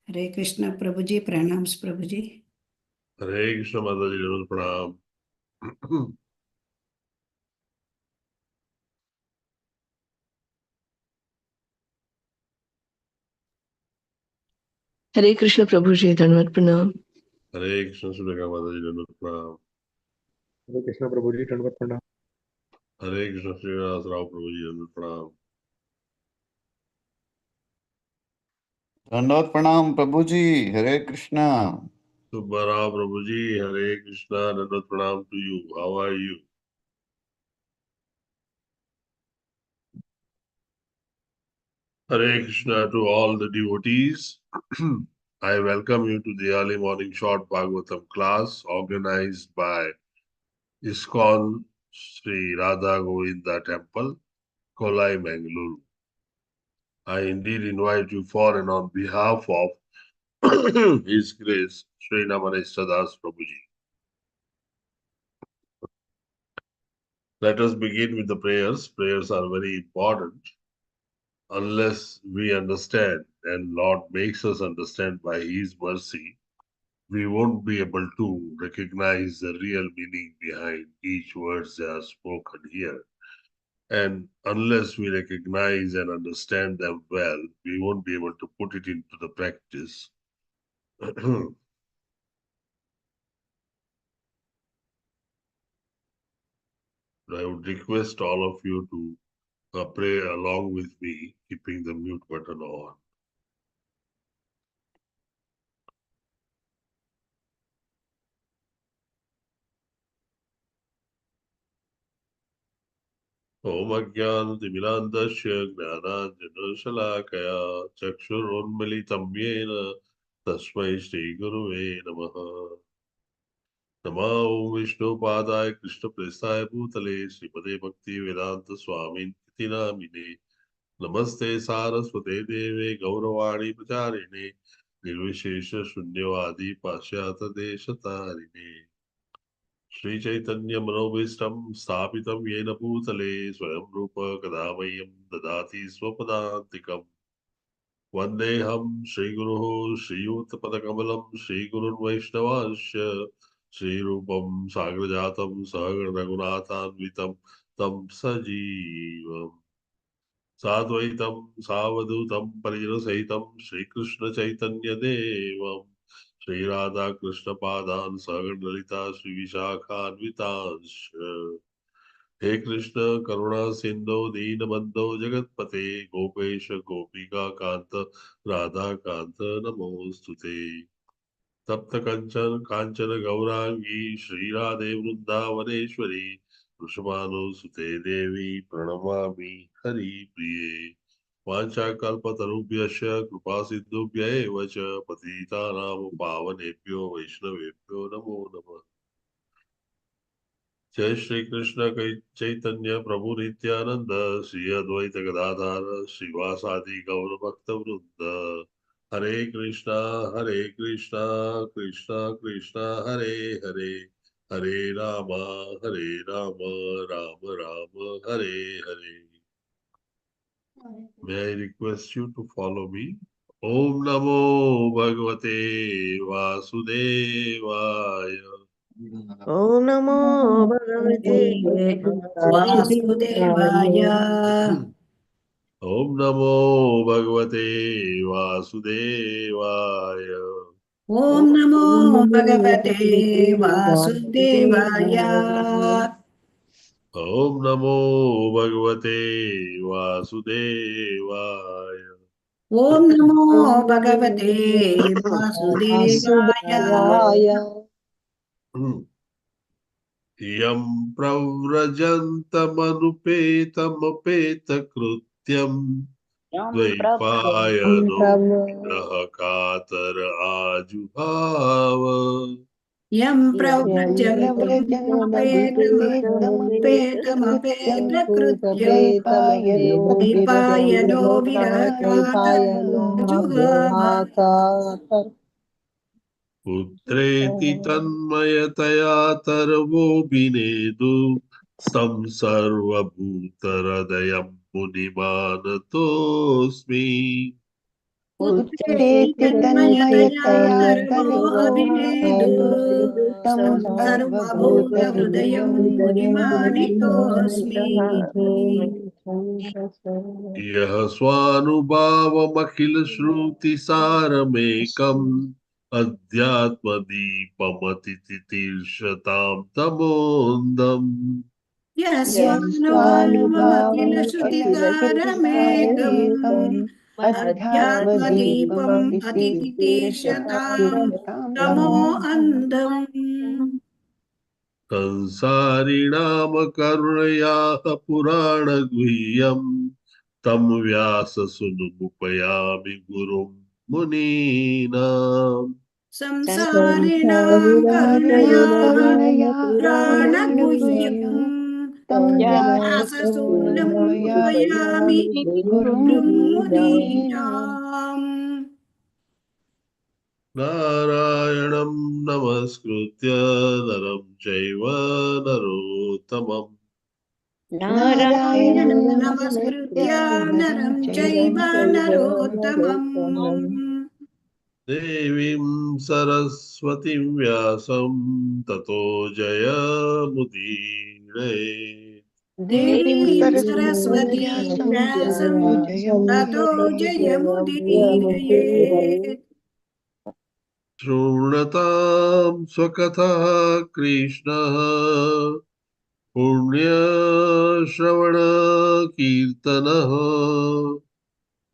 हरे कृष्ण प्रभु जी, प्रणाम प्रभु जी। हरे कृष्ण माता जी, प्रणाम। हरे कृष्ण प्रभु जी, धन्यवाद प्रणाम। हरे कृष्ण सुरेखा माता जी, प्रणाम। हरे कृष्ण प्रभु जी, दंडवत प्रणाम। हरे कृष्ण श्रीनिवास राव प्रभु जी, प्रणाम। दंडवत प्रणाम प्रभु जी। हरे कृष्णा। सुब्बाराव प्रभु जी, हरे कृष्णा, दंडवत प्रणाम to you. How are you? Hare Krishna to all the devotees. I welcome you to the early morning short Bhagavatam class organized by ISKCON Sri Radha Govinda Temple, Kolai, Mangaluru. I indeed invite you for and on behalf of His Grace Sri Namaneshwar Das Prabhuji. Let us begin with the prayers. Prayers are very important. Unless we understand and Lord makes us understand by His mercy, we won't be able to recognize the real meaning behind each words that are spoken here. And unless we recognize and understand them well, we won't be able to put it into the practice. I would request all of you to pray along with me, keeping the mute button on. Om Ajnanatimirandasya Gnananjanashalakaya Chakshurunmilitam Yena Tasmai Shri Guruve Namaha. Nama Om Vishnu Padaya Krishna Prestaya Bhutale Srimade Bhakti Vedanta Swamin Iti Namine Namaste Saraswate Deve Gauravani Pracharine Nirvishesha Shunyavadi Pashyata Deshatarine Shri Chaitanya Manobhishtam Sthapitam Yena Bhutale Swayam Rupa Kadamayyam Dadati Swapadantikam Vandeham Shri Guruho Shri Yuttapadakambalam Shri Gurun Vaishnavasya Shri Rupam Sagrajatam Sagar Raghunathanvitam Tam Sajivam Sadvaitam Savadutam Parijanasahitam Shri Krishna Chaitanya Devam Shri Radha Krishna Padan Sagar Lalita Shri Vishakhanvitansh He Krishna Karuna Sindhu Deenabandho Jagatpate Gopesha Gopika Kanta Radha Kanta Namostute Tapta Kanchan Kanchana Gaurangi Shri Radhe Vrindavaneshwari Vrishabhanu Sute Devi Pranamami Hari Priye Vancha Kalpatarubhyasya Kripa Sindhubhya eva cha Patitanam Pavanebhyo Vaishnavebhyo Namo Namah Jai Shri Krishna Chaitanya Prabhu Nityananda Shri Advaita Gadadhara Srivasadi Gaura Bhakta Vrinda Hare Krishna Krishna Krishna Hare Hare Hare Rama Rama Rama Hare Hare. May I request you to follow me? Om Namo Bhagavate Vasudevaya. ओम नमो भगवते वासुदेवाय। Om Namo Bhagavate Vasudevaya. ओम नमो भगवते वासुदेवाय। Om Namo Bhagavate Vasudevaya. ओम नमो भगवते वासुदेवाय। Yam Pravrajantamanupetamapetakruthyam Dvaipayano Vigraha Katara Ajuhava यं प्रव्रजन्तमुपेतमपेतमपेतकृत्य द्वैपायनो विरहकातर पुत्रेति तन्मयतया तर्वोऽभिनेदु तं सर्वभूतहृदयं मुनिमानतोऽस्मि। पुत्रेति तन्मयतया तर्वो अभिनेदु तं सर्वभूतहृदयं मुनिमानितोऽस्मि। यः स्वानुभावमखिलश्रुतिसारमेकम् अध्यात्मदीपमतितितीर्षतां तमोऽन्धम्। यस्वानुभावमखिलश्रुतिसारमेकम् अध्यात्मदीपम् अतितितीर्षतां तमो अन्धम्। संसारिणामकरुणयाः पुराणगुह्यम् तं व्याससुनुमुपयामि गुरुं मुनीनाम्। संसारिणां करुणयाः प्राणगुह्यम् तं व्याससूनुम् उपयामि गुरुं मुनीनाम्। नारायणं नमस्कृत्य नरं चैव नरोत्तमम्। नारायणं नमस्कृत्य नरं चैव नरोत्तमम्। देवीं सरस्वतीं व्यासं ततो जयमुदीरये। देवीं सरस्वतीं व्यासं ततो जयमुदीरयेत्। शृण्वतां स्वकथः कृष्णः पुण्यश्रवणकीर्तनः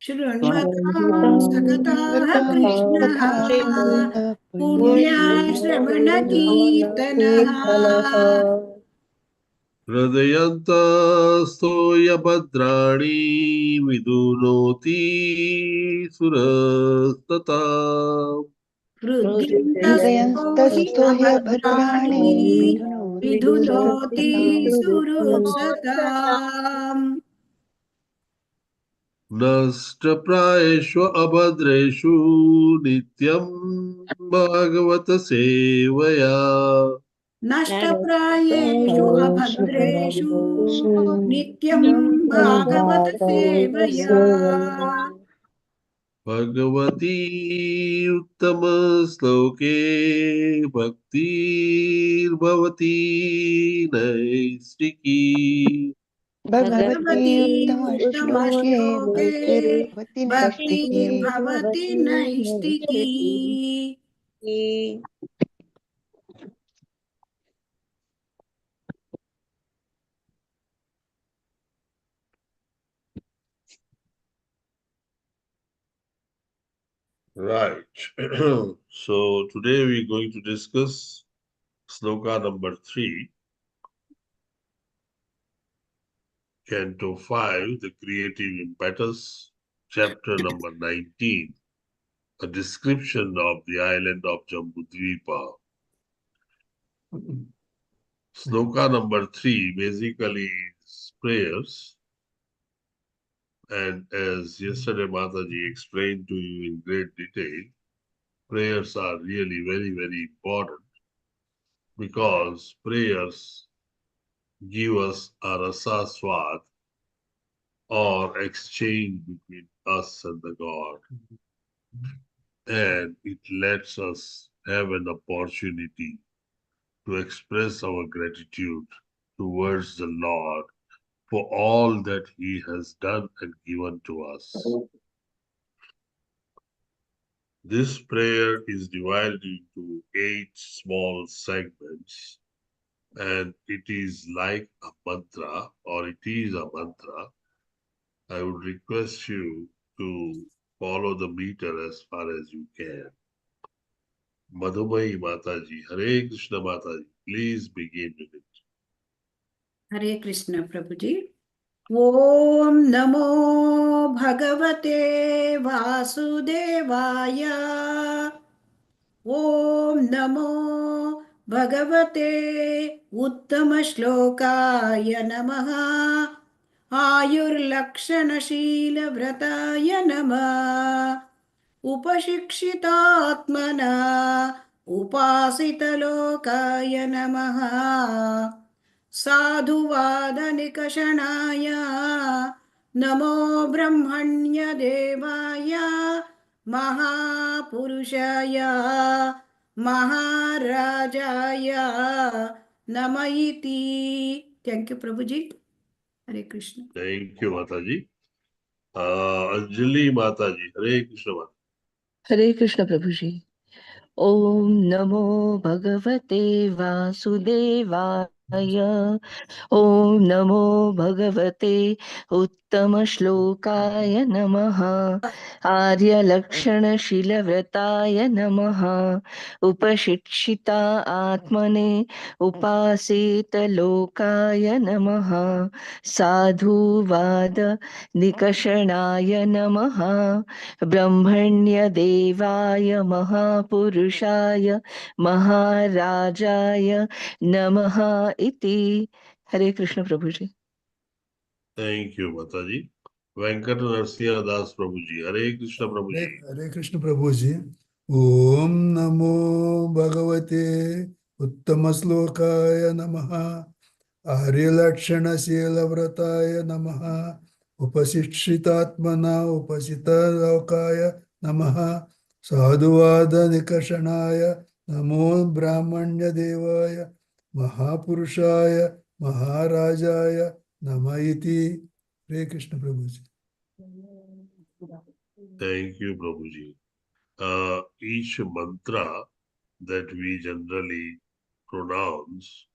शृण्वतां सतताः कृष्णः पुण्यश्रवणकीर्तनः। हृदयन्तस्थो यभद्राणि विदुनोति सुरस्तथा। हृद्यन्तस्थो हि अभद्राणि विधुनोति सुहृत्सताम्। नष्टप्रायेषु अभद्रेषु नित्यं भागवत सेवया। नष्टप्रायेषु अभद्रेषु नित्यं भागवत सेवया। Bhagwati उत्तमश्लोके भक्तिर्भवती नैष्टिकी। Bhagwati उत्तमश्लोके भक्तिर्भवति नैष्टिकी। Right. So today we're going to discuss sloka number 3, Canto 5, the creative impetus, chapter number 19, a description of the island of Jambudvipa. Sloka number 3 basically is prayers. And as yesterday Mataji explained to you in great detail, prayers are really very, very important because prayers give us a rasa swad or exchange between us and the God. And it lets us have an opportunity to express our gratitude towards the Lord for all that He has done and given to us. This prayer is divided into 8 small segments, and it is like a mantra, or it is a mantra. I would request you to follow the meter as far as you can. Madhumai Mataji, Hare Krishna Mataji, please begin with it. हरे कृष्ण प्रभुजी। ओम नमो भगवते वासुदेवाय। ओम नमो भगवते उत्तमश्लोकाय नमः आयुर्लक्षणशीलव्रताय नमः उपशिक्षितात्मना उपासितलोकाय नमः साधुवादनिकषणाय नमो ब्रह्मण्यदेवाय महापुरुषाय महाराजाय नम इति। थैंक यू प्रभु ji. Hare Krishna. Thank you, Mataji. Anjali Mataji, Hare Krishna Mataji. Hare Krishna प्रभु जी। ओम नमो भगवते वासुदेवाय। ओम नमो भगवते उत्तम श्लोकाय नमः। आर्यलक्षणशीलव्रताय नमः। उपशिक्षिता आत्मने उपासित लोकाय नमः। साधुवाद निकषणाय नमः। ब्रह्मण्यदेवाय महापुरुषाय महाराजाय नमः इति। हरे कृष्ण प्रभु जी। Thank you, Mataji. Venkat Narsiya Das Prabhuji, Hare Krishna Prabhuji. हरे कृष्ण प्रभु जी। ओम नमो भगवते उत्तम श्लोकाय नमः। आर्यलक्षणशीलव्रताय नमः। उपशिक्षितात्मना उपसितलोकाय नमः। साधुवादनिकषणाय नमो ब्राह्मण्यदेवाय महापुरुषाय महाराजाय नमः इति। हरे कृष्ण प्रभु जी। Thank you, Prabhuji. Each mantra that we generally pronounce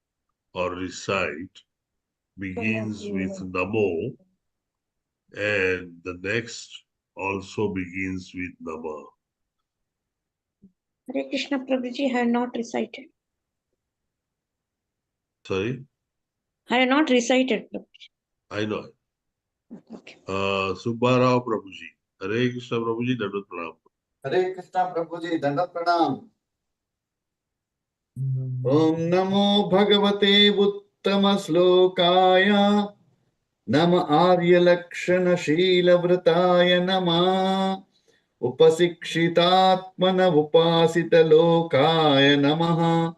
or recite begins with Namo, and the next also begins with Nama. Hare Krishna Prabhuji, I have not recited. Sorry? I have not recited, Prabhuji. I know. Okay. Subbarao Prabhuji, Hare Krishna Prabhuji, Dandavat Pranam. Hare Krishna Prabhuji, Dandavat Pranam. Om Namo Bhagavate Uttama Slokaya Nama Arya Lakshana Shila Vrataya Nama Upasikshitatmana Upasita Lokaya Namaha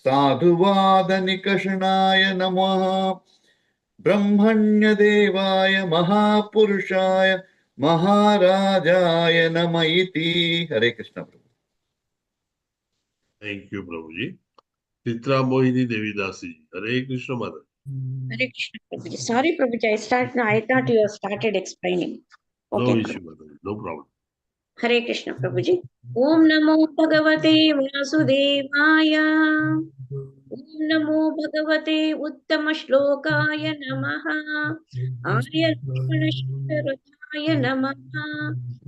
Sadhuvada Nikashanaya Namaha Brahmanya Mahapurusaya Maharajaya Namayiti. Hare Krishna Prabhu. Thank you, Prabhuji. Chitra Mohini Devidasi, Hare Krishna Mother. Hare Krishna Prabhuji. Sorry, Prabhuji, I thought you have started explaining. No Okay. issue, Mother. No problem. Hare Krishna Prabhuji. Om Namo Bhagavate Vasudevaya. Om Namo Bhagavate Uttama Shlokaya Namaha. Arya Lakshana Shikharataya Namaha.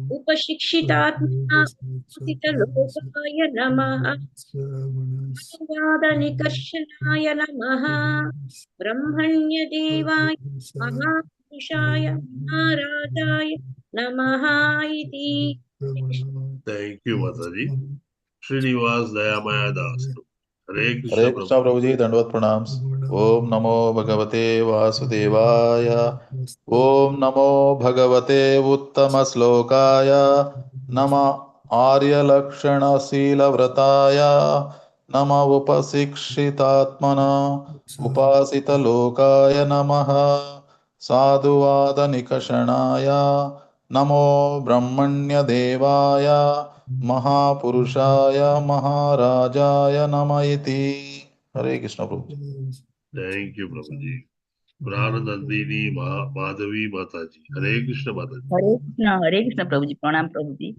Upashikshitatmana Upasita Lokaya Namaha. Nikarshanaय नमः ब्रह्मण्यदेवाय महापुरुषाय महाराजाय नमः इति। Thank you, Mataji. Srinivas Dayamaya Das. Hare Krishna Hare Krishna Prabhu. प्रभु जी दंडवत प्रणाम। ओम नमो भगवते वासुदेवाय। ओम नमो भगवते उत्तम श्लोकाय नम आर्य लक्षण शील व्रताय नम उपशिक्षितात्मन उपासित लोकाय नमः साधुवाद निकषणाय नमो ब्रह्मण्य देवाय महापुरुषाय महाराजाय नमः इति। हरे कृष्ण प्रभु। Thank you, Prabhuji. Pranandandini Madhavi Mataji. Hare Krishna Mataji. Hare Krishna प्रभु जी। प्रणाम प्रभु जी।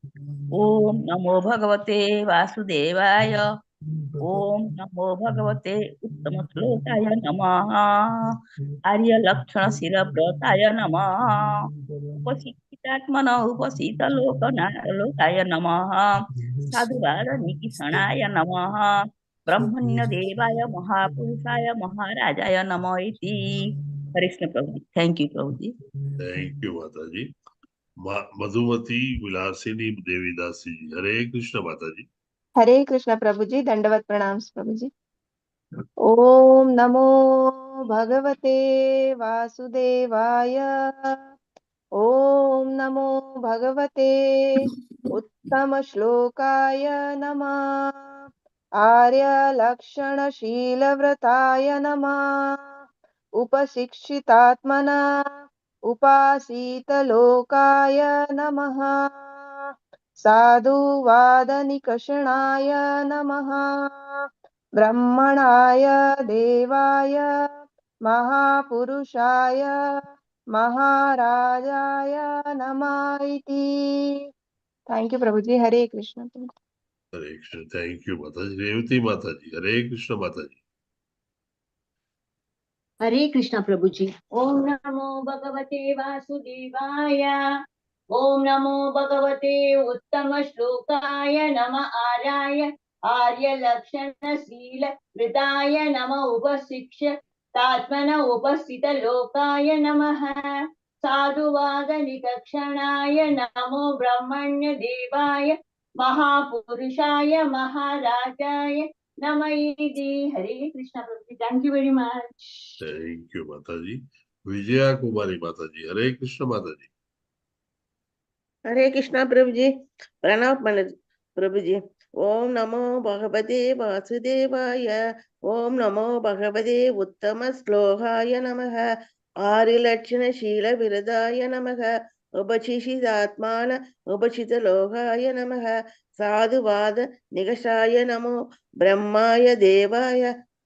ओम नमो भगवते वासुदेवाय। ओम नमो भगवते उत्तम श्लोकाय नमः। आर्य लक्षण शील व्रताय नमः। उपशिक्षितात्मन उपसित लोकाय नमः। साधुवाद निकिषणाय नमः। ब्रह्मण्य देवाय महापुरुषाय महाराजाय नमः इति। हरे कृष्ण प्रभु जी। थैंक यू प्रभु जी। Thank you, Mataji. Madhumati Vilasini Devidasi. Hare Krishna Mataji. Hare Krishna प्रभु जी। दंडवत प्रणाम प्रभु जी। ॐ नमो भगवते वासुदेवाय ॐ नमो भगवते उत्तमश्लोकाय नमः आर्यलक्षणशीलव्रताय नमः उपशिक्षितात्मना उपासीतलोकाय नमः साधुवादनिकषणाय नमः ब्रह्मणाय देवाय महापुरुषाय महाराजाय नमः इति। थैंक यू प्रभु ji. Hare Krishna. Hare Krishna. Thank you, Mataji. Revati Mataji. Hare Krishna, Mataji. Hare Krishna प्रभु जी। ओम नमो भगवते वासुदेवाय। ओम नमो भगवते उत्तम श्लोकाय नम आर्याय आर्य लक्षण शील हृदाय नम उपशिक्ष तात्मन उपस्थित लोकाय नमः साधुवाद निकक्षणाय नमो ब्रह्मण्य देवाय महापुरुषाय महाराजाय नमः इति। हरे कृष्ण प्रभु जी। Thank you very much. Thank you, Mataji. Vijaya Kumari Mataji. Hare Krishna, Mataji. Hare Krishna प्रभु जी। प्रणव प्रभु जी। ओम नमो भगवते वासुदेवाय। ओम नमो भगवते उत्तम श्लोकाय नमः आर्यलक्षणशील विरदाय नमः उपशिषितात्मान उपशित लोकाय नमः साधुवाद निकषाय नमो ब्रह्माय देवाय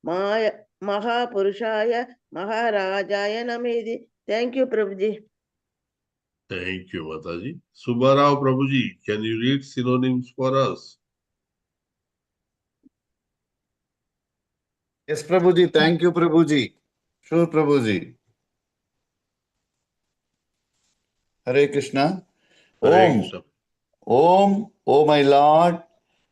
माय महापुरुषाय महाराजाय नमः। थैंक यू प्रभु जी। Thank you, Mataji. Subbarao Prabhuji, can you read synonyms for us? Yes, Prabhuji. Thank you, Prabhuji. Sure, Prabhuji. Hare Krishna. Hare Om. Krishna. Om, O my Lord,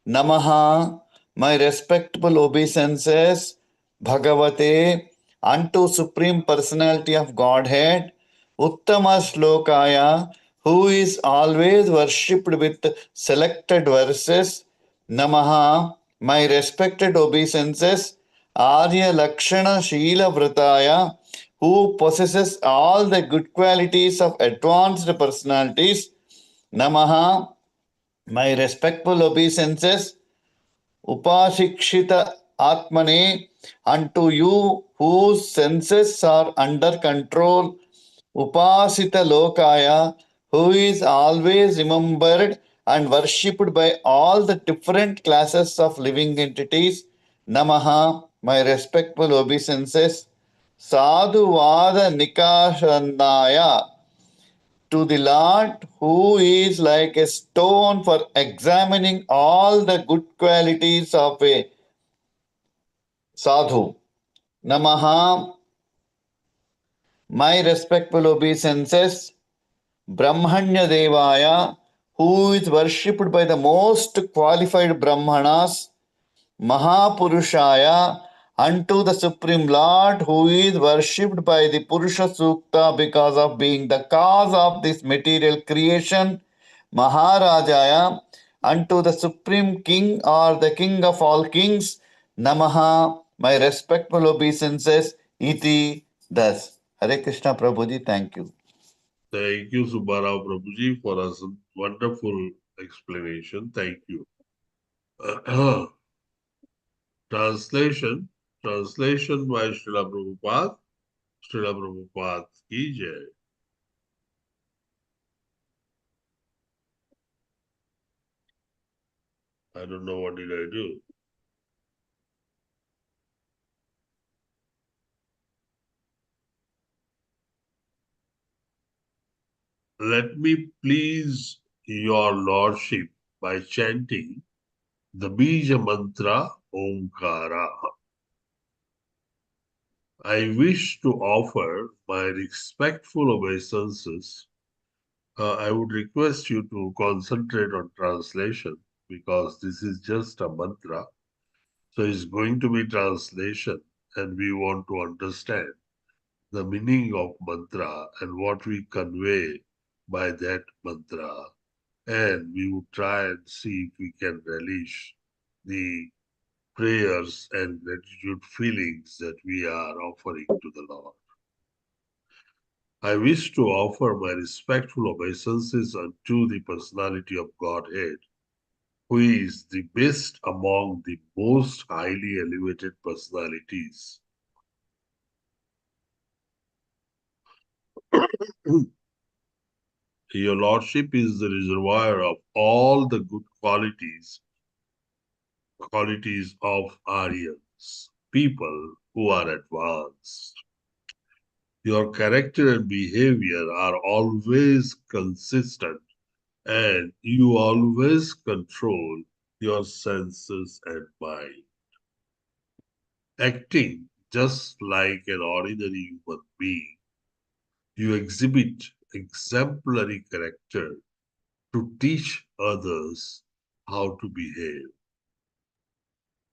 Namaha, my respectable obeisances, Bhagavate, unto Supreme Personality of Godhead, Uttama Shlokaya, who is always worshipped with selected verses, Namaha, my respected obeisances, Arya Lakshana Sheela Vrataya, who possesses all the good qualities of advanced personalities, Namaha, my respectful obeisances, Upashikshita Atmane, unto you whose senses are under control, Upasita Lokaya, who is always remembered and worshipped by all the different classes of living entities, Namaha, my respectful obeisances, Sadhuvada Nikashanaya, to the Lord who is like a stone for examining all the good qualities of a sadhu. Namaha, my respectful obeisances, Brahmanya Devaya, who is worshipped by the most qualified Brahmanas, Mahapurushaya, unto the Supreme Lord, who is worshipped by the Purusha Sukta because of being the cause of this material creation, Maharajaya, unto the Supreme King or the King of all kings, Namaha, my respectful obeisances, iti, thus. Hare Krishna Prabhuji, thank you. Thank you, Subbarao Prabhuji, for a wonderful explanation. Thank you. Translation. Translation by Srila Prabhupada. Srila Prabhupada ki jai. I don't know what did I do. Let me please your lordship by chanting the Bija Mantra Omkara. I wish to offer my respectful obeisances. I would request you to concentrate on translation because this is just a mantra. So it's going to be translation and we want to understand the meaning of mantra and what we convey by that mantra. And we would try and see if we can relish the prayers and gratitude feelings that we are offering to the Lord. I wish to offer my respectful obeisances unto the personality of Godhead, who is the best among the most highly elevated personalities. Your Lordship is the reservoir of all the good qualities of Aryans, people who are advanced. Your character and behavior are always consistent, and you always control your senses and mind. Acting just like an ordinary human being, you exhibit exemplary character to teach others how to behave.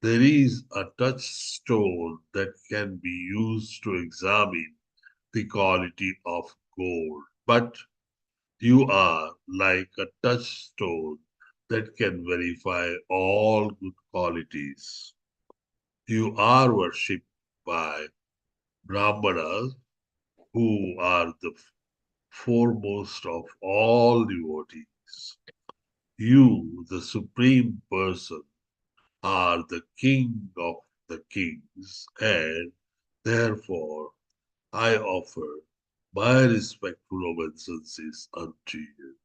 There is a touchstone that can be used to examine the quality of gold, but you are like a touchstone that can verify all good qualities. You are worshipped by Brahmanas, who are the foremost of all devotees. You, the Supreme Person, are the King of the kings, and therefore I offer my respectful obeisances unto you.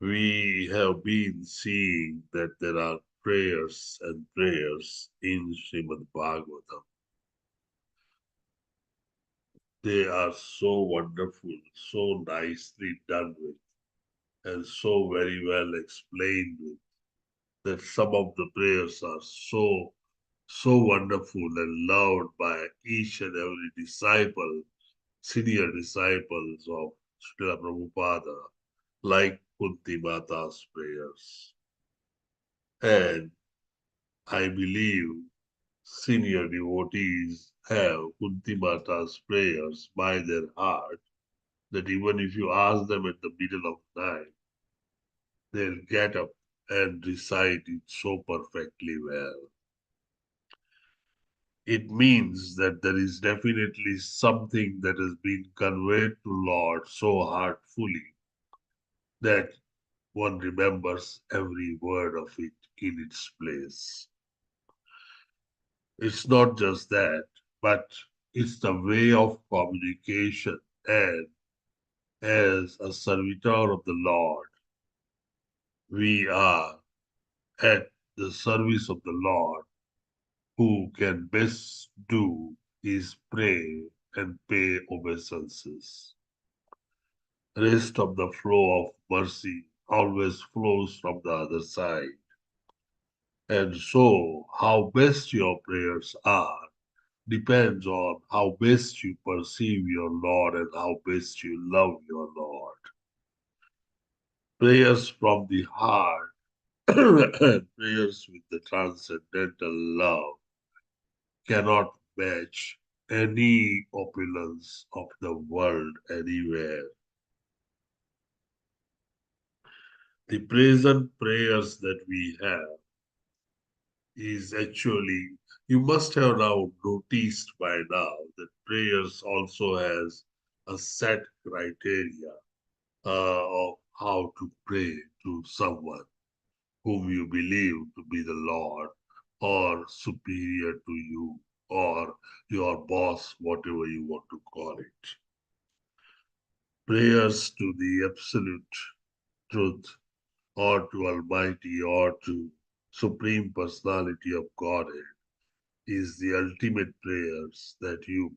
We have been seeing that there are prayers and prayers in Srimad Bhagavatam. They are so wonderful, so nicely done with, and so very well explained with, that some of the prayers are so wonderful and loved by each and every disciple, senior disciples of Srila Prabhupada, like Kunti Mata's prayers. And I believe senior devotees have Kunti Mata's prayers by their heart, that even if you ask them at the middle of the night, they'll get up and recite it so perfectly well. It means that there is definitely something that has been conveyed to Lord so heartfully that one remembers every word of it in its place. It's not just that, but it's the way of communication, and as a servitor of the Lord, we are at the service of the Lord. Who can best do is pray and pay obeisances. Rest of the flow of mercy always flows from the other side. And so, how best your prayers are depends on how best you perceive your Lord and how best you love your Lord. Prayers from the heart and prayers with the transcendental love cannot match any opulence of the world anywhere. The present prayers that we have is actually, you must have now noticed by now that prayers also has a set criteria of how to pray to someone whom you believe to be the Lord or superior to you or your boss, whatever you want to call it. Prayers to the absolute truth or to Almighty or to Supreme Personality of Godhead is the ultimate prayers that you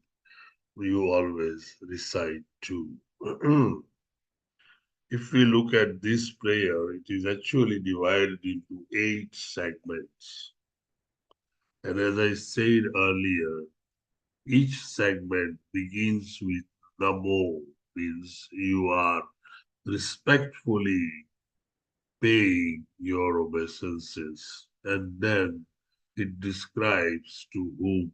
always recite to. If we look at this prayer, it is actually divided into 8 segments. And as I said earlier, each segment begins with Namo, means you are respectfully paying your obeisances, and then it describes to whom.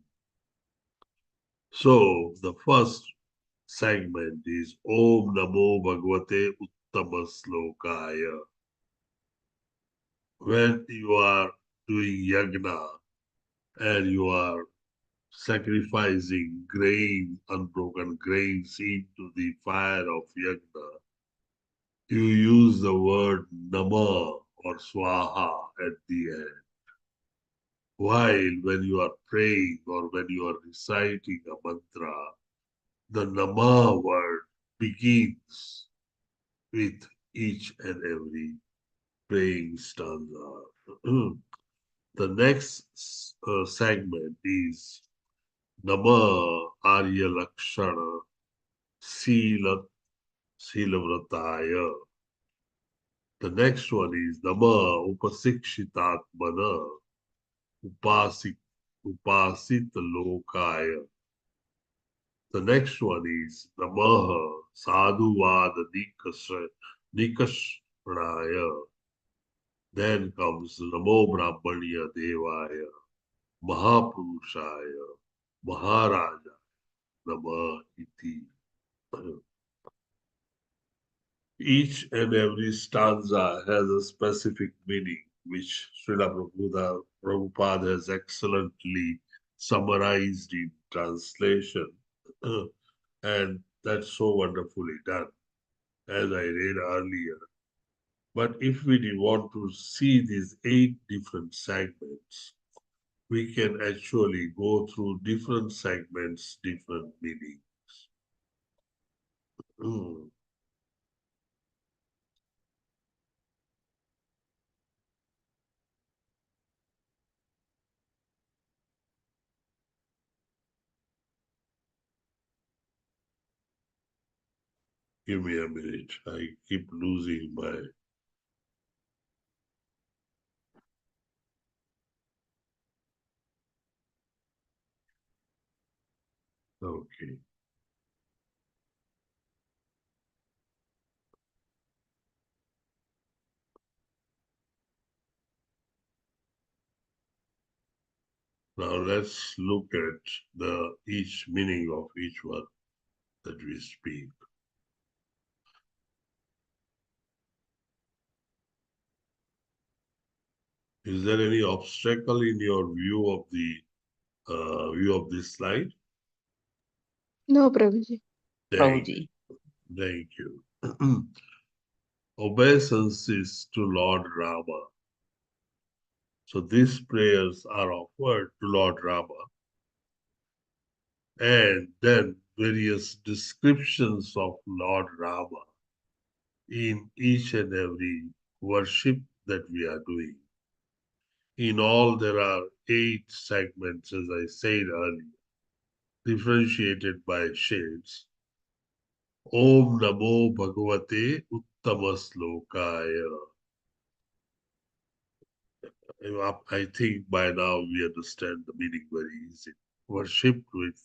So the first segment is Om Namo Bhagavate Uttama Slokaya. when you are doing yagna and you are sacrificing grain, unbroken grains into the fire of yagna, you use the word nama or swaha at the end. While when you are praying or when you are reciting a mantra, the nama word begins with each and every praying stanza. The next segment is Nama Arya Lakshana Sila Silavrataya. The next one is Nama Upasikshitatmana Upasit Lokaya. The next one is Namaha Sadhuvada Nikashpranaya. Then comes Namo Brahmanya Devaya, Mahapurushaya, Maharaja, Nama Iti. Each and every stanza has a specific meaning, which Srila Prabhupada has excellently summarized in translation. And that's so wonderfully done, as I read earlier. But if we want to see these 8 different segments, we can actually go through different segments, different meanings. Give me a minute. I keep losing my... Okay. Now let's look at each meaning of each one that we speak. Is there any obstacle in your view of this slide? No, Prabhuji. Prabhuji. Thank you. Obeisances to Lord Rama. So these prayers are offered to Lord Rama. And then various descriptions of Lord Rama in each and every worship that we are doing. In all, there are 8 segments, as I said earlier, differentiated by shades. Om Namo Bhagavate Uttamaslokaya. I think by now we understand the meaning very easy. Worshipped with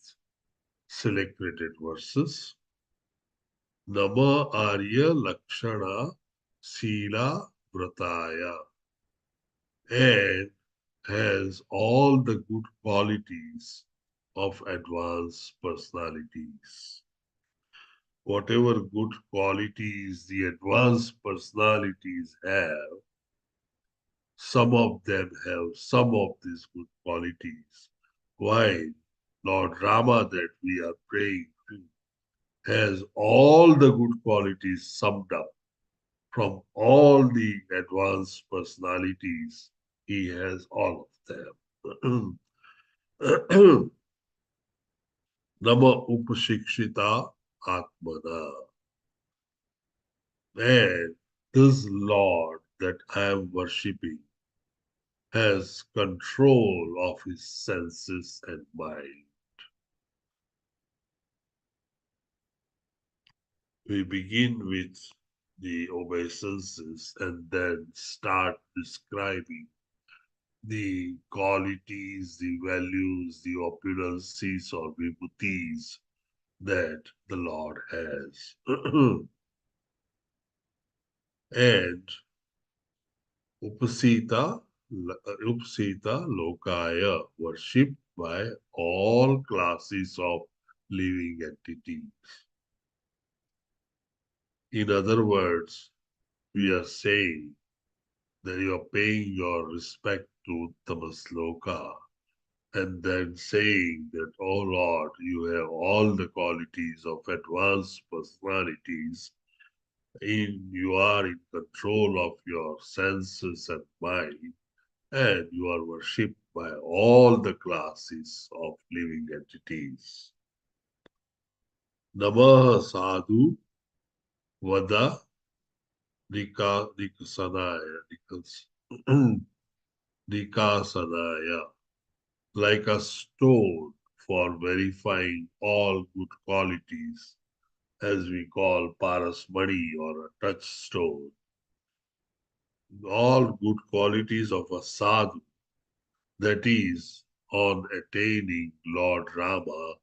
selected verses. Nama Arya Lakshana Sila Vrataya. And has all the good qualities of advanced personalities. Whatever good qualities the advanced personalities have, some of them have some of these good qualities. While Lord Rama that we are praying to has all the good qualities summed up from all the advanced personalities. He has all of them. Nama Upashikshita Atmana. And this Lord that I am worshipping has control of his senses and mind. We begin with the obeisances and then start describing the qualities, the values, the opulences or vibhutis that the Lord has. And Upasita Lokaya, worshipped by all classes of living entities. In other words, we are saying then you are paying your respect to Uttama Sloka and then saying that, oh Lord, you have all the qualities of advanced personalities. You are in control of your senses and mind, and you are worshipped by all the classes of living entities. Namaha sadhu vada nikasanaya nikasanaya, like a stone for verifying all good qualities, as we call parasmani or a touchstone. All good qualities of a sadhu, that is, on attaining Lord Rama,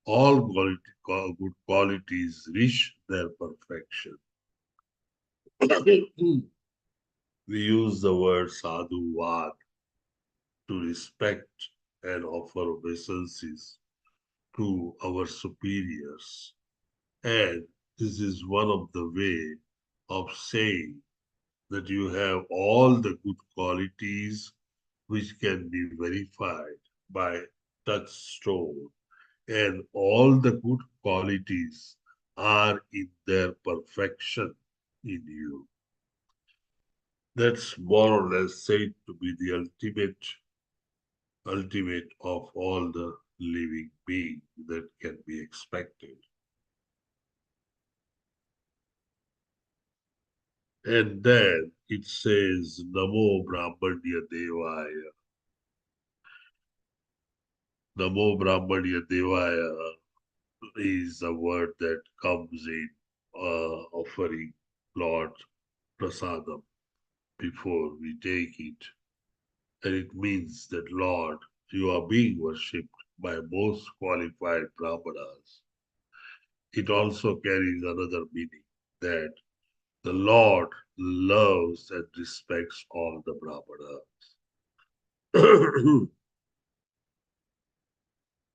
all good qualities reach their perfection. We use the word sadhuvad to respect and offer obeisances to our superiors. And this is one of the way of saying that you have all the good qualities which can be verified by touchstone, and all the good qualities are in their perfection in you. That's more or less said to be the ultimate of all the living being that can be expected. And then it says, Namo Brahmanya Devaya. Namo Brahmanya Devaya is a word that comes in offering Lord Prasadam before we take it. And it means that, Lord, you are being worshipped by most qualified Brahmanas. It also carries another meaning, that the Lord loves and respects all the Brahmanas.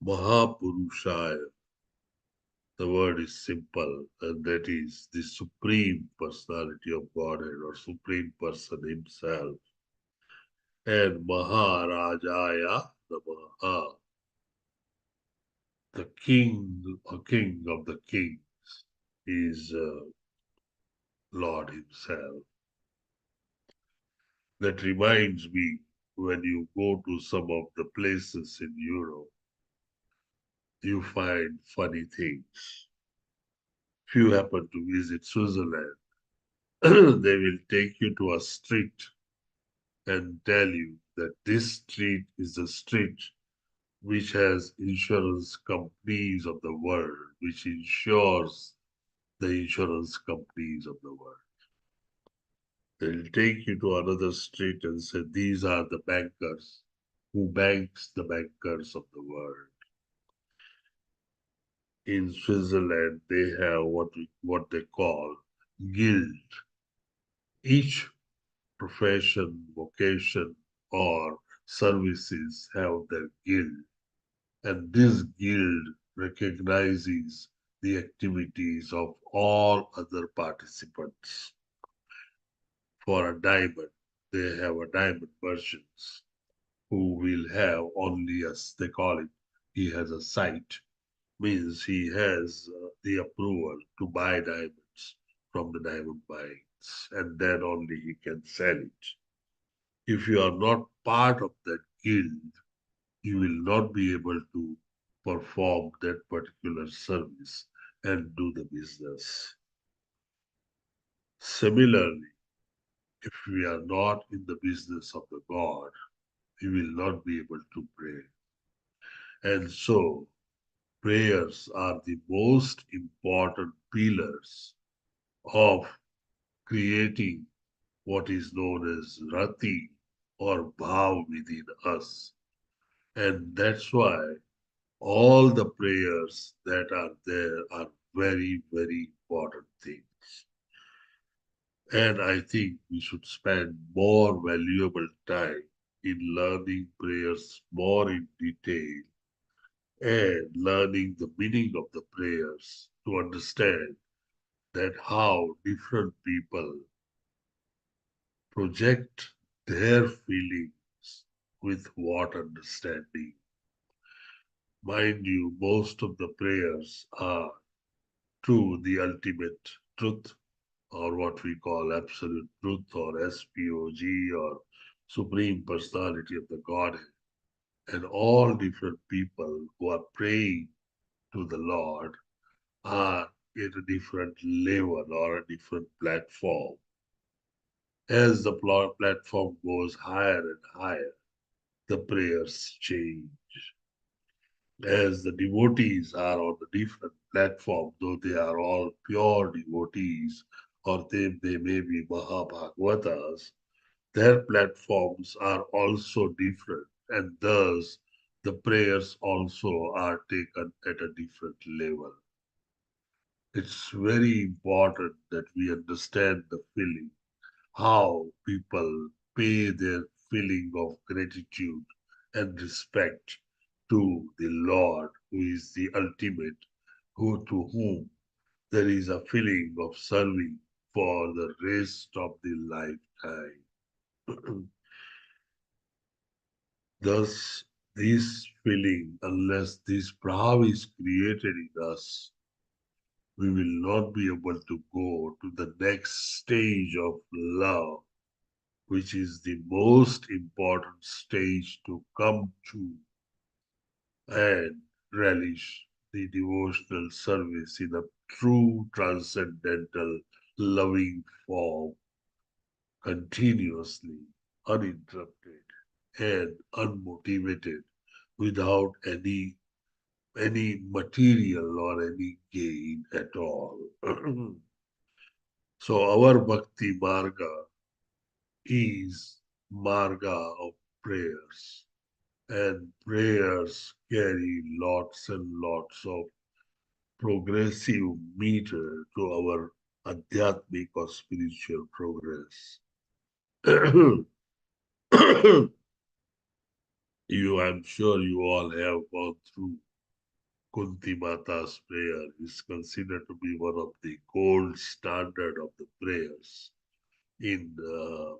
Mahapurushaya, the word is simple, and that is the Supreme Personality of Godhead or Supreme Person Himself. And Maharajaya Namaha, the King or King of the Kings, is Lord Himself. That reminds me, when you go to some of the places in Europe, you find funny things. If you happen to visit Switzerland, they will take you to a street and tell you that this street is the street which has insurance companies of the world, which insures the insurance companies of the world. They'll take you to another street and say, these are the bankers who banks the bankers of the world. In Switzerland, they have what they call guild. Each profession, vocation, or services have their guild. And this guild recognizes the activities of all other participants. For a diamond, they have a diamond merchants who will have only, as they call it, he has a site, means he has the approval to buy diamonds from the diamond mines, and then only he can sell it. If you are not part of that guild, you will not be able to perform that particular service and do the business. Similarly, if we are not in the business of the God, we will not be able to pray. And so, prayers are the most important pillars of creating what is known as Rati or Bhav within us. And that's why all the prayers that are there are very, very important things. And I think we should spend more valuable time in learning prayers more in detail and learning the meaning of the prayers to understand that how different people project their feelings with what understanding. Mind you, most of the prayers are to the ultimate truth, or what we call absolute truth, or SPOG, or Supreme Personality of the Godhead. And all different people who are praying to the Lord are at a different level or a different platform. As the platform goes higher and higher, the prayers change. As the devotees are on a different platform, though they are all pure devotees, or they may be Mahabhagavatas, their platforms are also different, and thus the prayers also are taken at a different level. It's very important that we understand the feeling, how people pay their feeling of gratitude and respect to the Lord, who is the ultimate, to whom there is a feeling of serving for the rest of the lifetime. Thus, this feeling, unless this bhav is created in us, we will not be able to go to the next stage of love, which is the most important stage to come to and relish the devotional service in a true transcendental loving form, continuously, uninterrupted and unmotivated, without any material or any gain at all. So our bhakti marga is marga of prayers, and prayers carry lots and lots of progressive meter to our adhyatmic or spiritual progress. I'm sure you all have gone through Kunti Mata's prayer. Is considered to be one of the gold standard of the prayers in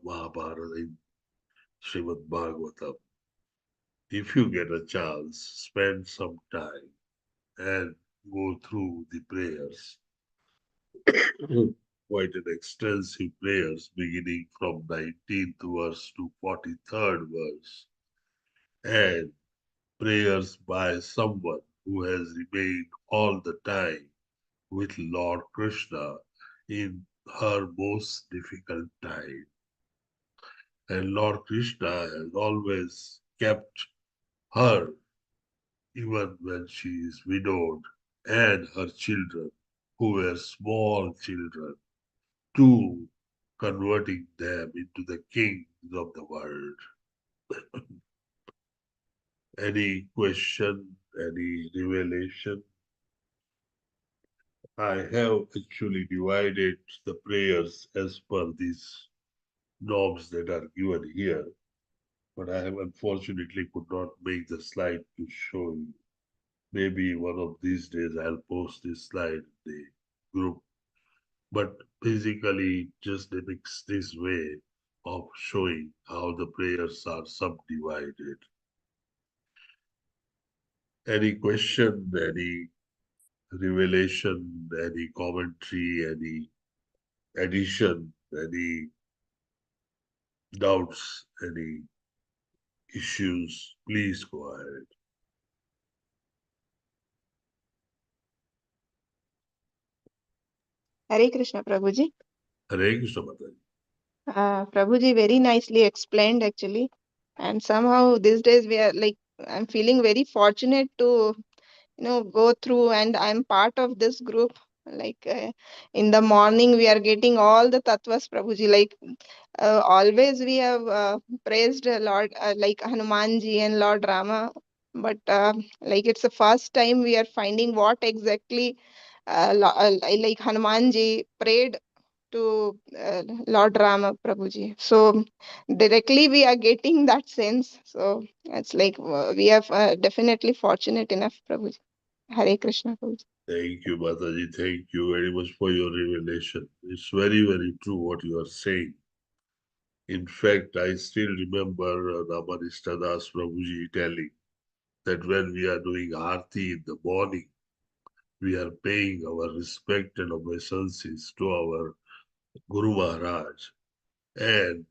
Mahabharata, in Srimad Bhagavatam. If you get a chance, spend some time and go through the prayers. Quite an extensive prayers beginning from 19th verse to 43rd verse. And prayers by someone who has remained all the time with Lord Krishna in her most difficult time. And Lord Krishna has always kept her, even when she is widowed, and her children, who were small children, to converting them into the kings of the world. Any question, any revelation? I have actually divided the prayers as per these norms that are given here, but I have unfortunately could not make the slide to show you. Maybe one of these days I'll post this slide in the group. But basically just depicts this way of showing how the prayers are subdivided. Any question, any revelation, any commentary, any addition, any doubts, any issues, please go ahead. Hare Krishna, Prabhuji. Hare Krishna Mataji. Prabhuji very nicely explained actually. And somehow these days I'm feeling very fortunate to, go through, and I'm part of this group. In the morning, we are getting all the tattvas, Prabhuji. Always we have praised Lord, like Hanumanji and Lord Rama. But it's the first time we are finding what exactly like Hanumanji prayed to Lord Rama, Prabhuji. So directly we are getting that sense. So it's we are definitely fortunate enough, Prabhuji. Hare Krishna, Prabhuji. Thank you, Mataji. Thank you very much for your revelation. It's very, very true what you are saying. In fact, I still remember Namanishta Das Prabhuji telling that when we are doing Aarti in the morning, we are paying our respect and obeisances to our Guru Maharaj. And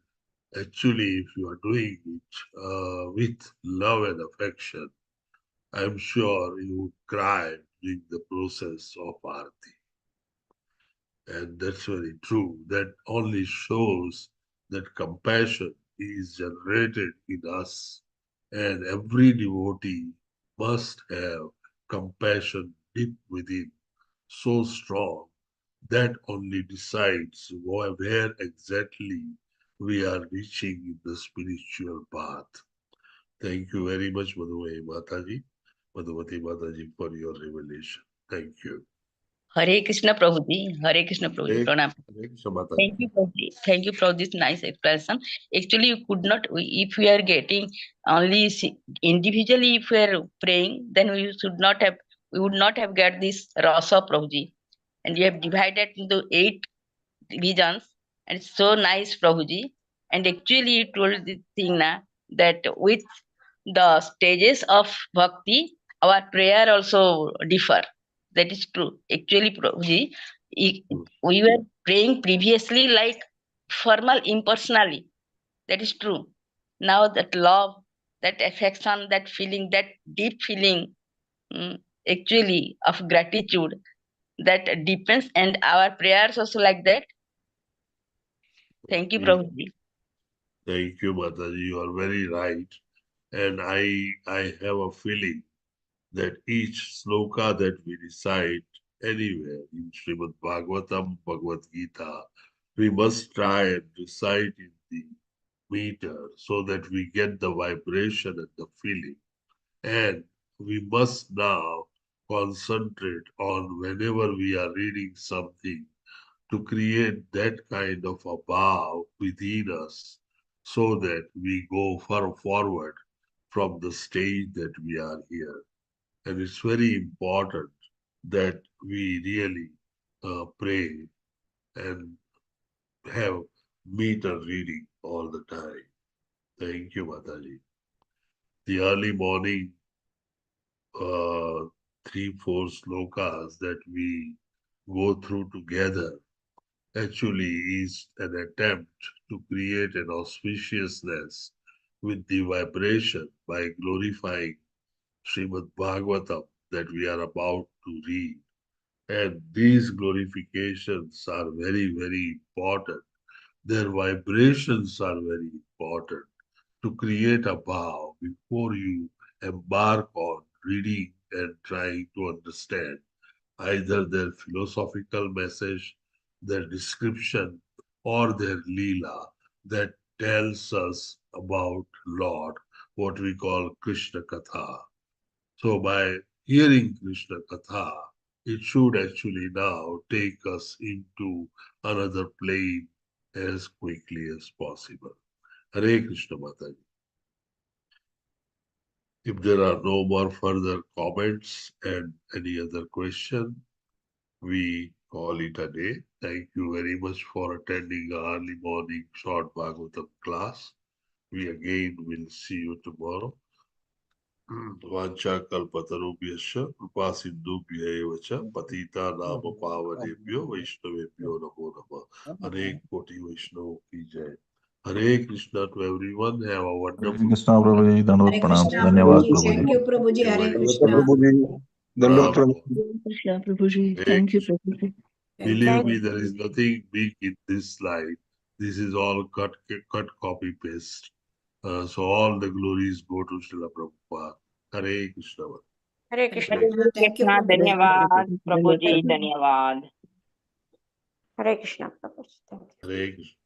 actually, if you are doing it with love and affection, I'm sure you would cry during the process of Aarti. And that's very true. That only shows that compassion is generated in us. And every devotee must have compassion deep within, so strong that only decides where exactly we are reaching in the spiritual path. Thank you very much, Madhumati Mataji, for your revelation. Thank you. Hare Krishna Prabhuji, Hare Krishna Prabhuji, Pranam. Hare Krishna Mataji. Thank you, Prabhuji. Thank you for this nice explanation. Actually, you could not, if we are getting only individually, if we are praying, then we would not have got this rasa, Prabhuji. And you have divided into 8 divisions, and it's so nice, Prabhuji. And actually, you told this thing now that with the stages of bhakti, our prayer also differ. That is true. Actually, Prabhuji, we were praying previously like formal, impersonally. That is true. Now that love, that affection, that feeling, that deep feeling, actually of gratitude, that deepens, and our prayers also like that. Thank you, Prabhuji. Thank you, Mataji. You are very right. And I have a feeling that each sloka that we recite anywhere in Srimad Bhagavatam, Bhagavad Gita, we must try and recite in the meter so that we get the vibration and the feeling. And we must now concentrate on whenever we are reading something to create that kind of a bow within us so that we go far forward from the stage that we are here. And it's very important that we really pray and have meter reading all the time. Thank you, Mataji. The early morning 3-4 slokas that we go through together actually is an attempt to create an auspiciousness with the vibration by glorifying Srimad Bhagavatam that we are about to read. And these glorifications are very, very important. Their vibrations are very important to create a vow before you embark on reading and trying to understand either their philosophical message, their description, or their lila that tells us about Lord, what we call Krishna Katha. So by hearing Krishna Katha, it should actually now take us into another plane as quickly as possible. Hare Krishna Mataji. If there are no more further comments and any other question, we call it a day. Thank you very much for attending our early morning short Bhagavatam class. We again will see you tomorrow. Vancha kalpatarubhyascha kripa sindhubhya cha patita nama pavanebhyo vaishnavebhyo namo namah. Anek koti Vaishnava ki jai. Hare Krishna to everyone. Have a Hare wonderful Krishna Prabhuji, Dandavat Hare Pranam. Krishna Dhanyavad Prabhuji. Prabhuji. Thank you, Prabhuji. Hare Namaskar Krishna. Prabhuji. Dandavat Prabhuji. Hare Krishna Prabhuji. Hare Thank you, Krishna. Prabhuji. Thank Believe you. me, there is nothing big in this slide. This is all cut, copy, paste. So all the glories go to Srila Prabhupada. Hare Krishna. Hare Hare Krishna. Hare Thank you, Krishna, Prabhuji. Dhanyavad, Prabhuji, Dhanyavad. Hare Krishna. Prabhuji. Thank you. Hare Krishna.